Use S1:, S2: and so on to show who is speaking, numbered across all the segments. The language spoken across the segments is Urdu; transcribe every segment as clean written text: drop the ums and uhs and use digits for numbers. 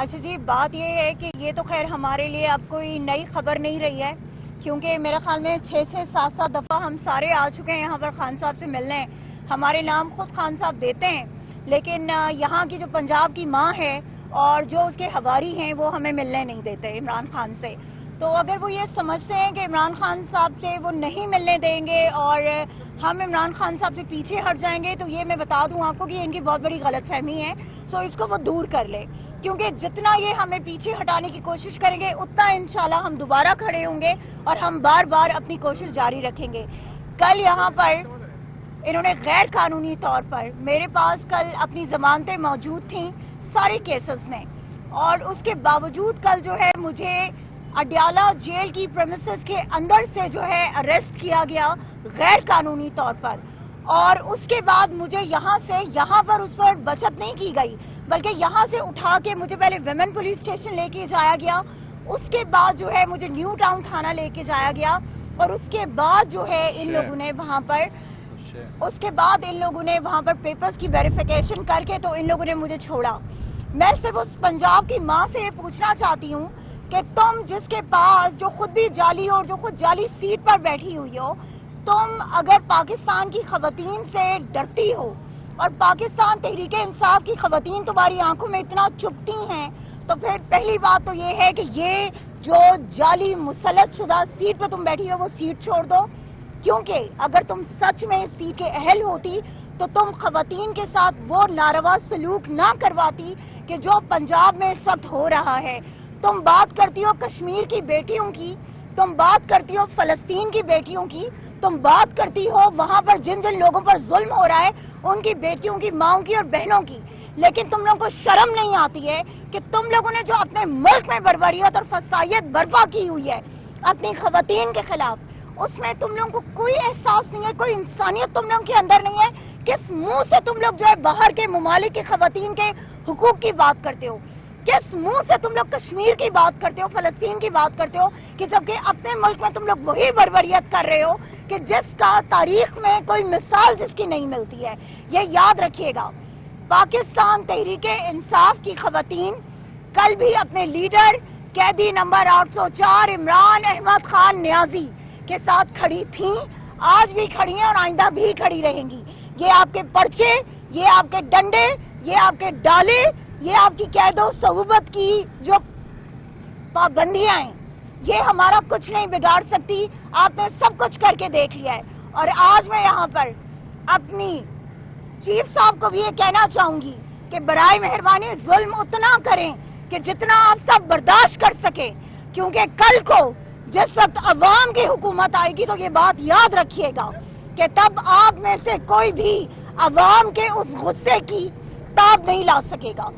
S1: اچھا جی، بات یہ ہے کہ یہ تو خیر ہمارے لیے اب کوئی نئی خبر نہیں رہی ہے، کیونکہ میرے خیال میں 6-7 دفعہ ہم سارے آ چکے ہیں یہاں پر خان صاحب سے ملنے. ہمارے نام خود خان صاحب دیتے ہیں، لیکن یہاں کی جو پنجاب کی ماں ہے اور جو اس کے حواری ہیں وہ ہمیں ملنے نہیں دیتے عمران خان سے. تو اگر وہ یہ سمجھتے ہیں کہ عمران خان صاحب سے وہ نہیں ملنے دیں گے اور ہم عمران خان صاحب سے پیچھے ہٹ جائیں گے، تو یہ میں بتا دوں آپ کو کہ ان کی بہت بڑی غلط فہمی ہے. سو اس کو وہ دور کر لے، کیونکہ جتنا یہ ہمیں پیچھے ہٹانے کی کوشش کریں گے اتنا انشاءاللہ ہم دوبارہ کھڑے ہوں گے اور ہم بار بار اپنی کوشش جاری رکھیں گے. کل یہاں پر انہوں نے غیر قانونی طور پر میرے پاس کل اپنی ضمانتیں موجود تھیں سارے کیسز میں، اور اس کے باوجود کل جو ہے مجھے اڈیالہ جیل کی پریمیسز کے اندر سے جو ہے اریسٹ کیا گیا غیر قانونی طور پر. اور اس کے بعد مجھے یہاں پر اس پر بچت نہیں کی گئی، بلکہ یہاں سے اٹھا کے مجھے پہلے ویمن پولیس اسٹیشن لے کے جایا گیا، اس کے بعد جو ہے مجھے نیو ٹاؤن تھانہ لے کے جایا گیا، اور اس کے بعد جو ہے ان لوگوں نے وہاں پر پیپرز کی ویریفیکیشن کر کے تو ان لوگوں نے مجھے چھوڑا. میں صرف اس پنجاب کی ماں سے یہ پوچھنا چاہتی ہوں کہ تم جس کے پاس جو خود بھی جعلی اور جو خود جعلی سیٹ پر بیٹھی ہوئی ہو، تم اگر پاکستان کی خواتین سے ڈرتی ہو اور پاکستان تحریک انصاف کی خواتین تمہاری آنکھوں میں اتنا چبھتی ہیں، تو پھر پہلی بات تو یہ ہے کہ یہ جو جعلی مسلط شدہ سیٹ پہ تم بیٹھی ہو وہ سیٹ چھوڑ دو، کیونکہ اگر تم سچ میں اس سیٹ کے اہل ہوتی تو تم خواتین کے ساتھ وہ ناروا سلوک نہ کرواتی کہ جو پنجاب میں اس وقت ہو رہا ہے. تم بات کرتی ہو کشمیر کی بیٹیوں کی، تم بات کرتی ہو فلسطین کی بیٹیوں کی، تم بات کرتی ہو وہاں پر جن جن لوگوں پر ظلم ہو رہا ہے ان کی بیٹیوں کی، ماؤں کی اور بہنوں کی، لیکن تم لوگوں کو شرم نہیں آتی ہے کہ تم لوگوں نے جو اپنے ملک میں بربریت اور فسادیت برپا کی ہوئی ہے اپنی خواتین کے خلاف، اس میں تم لوگوں کو کوئی احساس نہیں ہے، کوئی انسانیت تم لوگوں کے اندر نہیں ہے. کس منہ سے تم لوگ جو ہے باہر کے ممالک کی خواتین کے حقوق کی بات کرتے ہو؟ کس منہ سے تم لوگ کشمیر کی بات کرتے ہو، فلسطین کی بات کرتے ہو، کہ جبکہ اپنے ملک میں تم لوگ وہی بربریت کر رہے ہو کہ جس کا تاریخ میں کوئی مثال جس کی نہیں ملتی ہے. یہ یاد رکھیے گا، پاکستان تحریک انصاف کی خواتین کل بھی اپنے لیڈر قیدی نمبر 804 عمران احمد خان نیازی کے ساتھ کھڑی تھیں، آج بھی کھڑی ہیں اور آئندہ بھی کھڑی رہیں گی. یہ آپ کے پرچے، یہ آپ کے ڈنڈے، یہ آپ کے ڈالے، یہ آپ کی قید و صحبت کی جو پابندیاں ہیں، یہ ہمارا کچھ نہیں بگاڑ سکتی. آپ نے سب کچھ کر کے دیکھ لیا ہے. اور آج میں یہاں پر اپنی چیف صاحب کو بھی یہ کہنا چاہوں گی کہ برائے مہربانی ظلم اتنا کریں کہ جتنا آپ سب برداشت کر سکیں، کیونکہ کل کو جس وقت عوام کی حکومت آئے گی تو یہ بات یاد رکھیے گا کہ تب آپ میں سے کوئی بھی عوام کے اس غصے کی تاب نہیں لا سکے گا.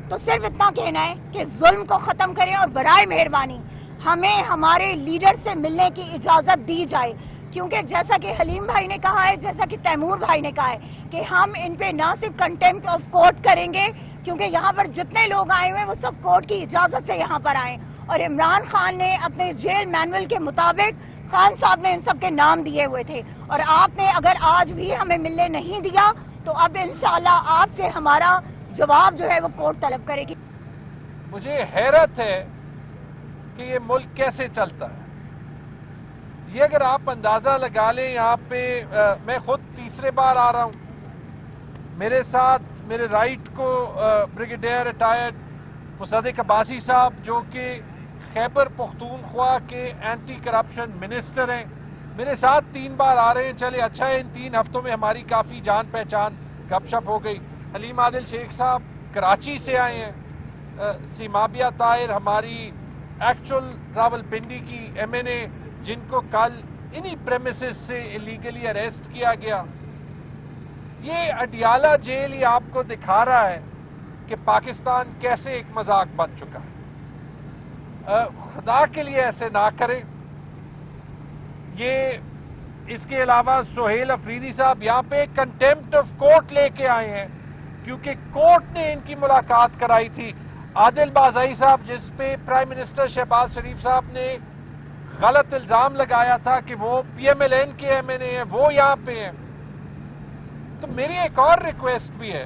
S1: تو صرف اتنا کہنا ہے کہ ظلم کو ختم کریں اور برائے مہربانی ہمیں ہمارے لیڈر سے ملنے کی اجازت دی جائے، کیونکہ جیسا کہ حلیم بھائی نے کہا ہے، جیسا کہ تیمور بھائی نے کہا ہے کہ ہم ان پہ نہ صرف کنٹمپٹ آف کورٹ کریں گے، کیونکہ یہاں پر جتنے لوگ آئے ہوئے ہیں وہ سب کورٹ کی اجازت سے یہاں پر آئے، اور عمران خان نے اپنے جیل مینول کے مطابق خان صاحب نے ان سب کے نام دیے ہوئے تھے، اور آپ نے اگر آج بھی ہمیں ملنے نہیں دیا تو اب انشاءاللہ آپ سے ہمارا جواب جو ہے وہ کورٹ طلب کرے گی.
S2: مجھے حیرت ہے کہ یہ ملک کیسے چلتا ہے. یہ اگر آپ اندازہ لگا لیں، یہاں پہ میں خود تیسرے بار آ رہا ہوں، میرے ساتھ میرے رائٹ کو بریگیڈیئر ریٹائرڈ مصدق عباسی صاحب جو کہ خیبر پختونخوا کے اینٹی کرپشن منسٹر ہیں، میرے ساتھ 3 بار آ رہے ہیں. چلے اچھا ہے، ان 3 ہفتوں میں ہماری کافی جان پہچان گپ شپ ہو گئی. حلیم عادل شیخ صاحب کراچی سے آئے ہیں، سیمابیہ طاہر ہماری ایکچول راول پنڈی کی ایم این اے، جن کو کل انہی پریمیسز سے الیگلی اریسٹ کیا گیا. یہ اڈیالہ جیل ہی آپ کو دکھا رہا ہے کہ پاکستان کیسے ایک مذاق بن چکا ہے. خدا کے لیے ایسے نہ کریں. یہ اس کے علاوہ سہیل افریدی صاحب یہاں پہ کنٹمپٹ آف کورٹ لے کے آئے ہیں، کیونکہ کورٹ نے ان کی ملاقات کرائی تھی. عادل بازائی صاحب جس پہ پرائم منسٹر شہباز شریف صاحب نے غلط الزام لگایا تھا کہ وہ پی ایم ایل این کے ایم این اے ہیں، وہ یہاں پہ ہیں. تو میری ایک اور ریکویسٹ بھی ہے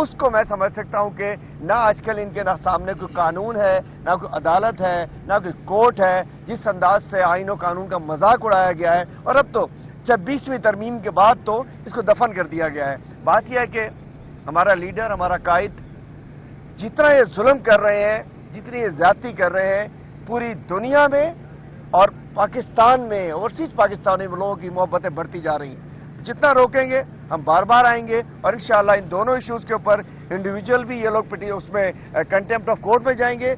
S3: اس کو میں سمجھ سکتا ہوں کہ نہ آج کل ان کے نہ سامنے کوئی قانون ہے، نہ کوئی عدالت ہے، نہ کوئی کورٹ ہے. جس انداز سے آئین و قانون کا مذاق اڑایا گیا ہے، اور اب تو 26ویں ترمیم کے بعد تو اس کو دفن کر دیا گیا ہے. بات یہ ہے کہ ہمارا لیڈر، ہمارا قائد جتنا یہ ظلم کر رہے ہیں، جتنی یہ زیادتی کر رہے ہیں، پوری دنیا میں اور پاکستان میں، اوورسیز پاکستانی لوگوں کی محبتیں بڑھتی جا رہی ہیں. جتنا روکیں گے ہم بار بار آئیں گے، اور انشاءاللہ ان دونوں ایشوز کے اوپر انڈیویجول بھی یہ لوگ اس میں کنٹیمپٹ آف کورٹ میں جائیں گے،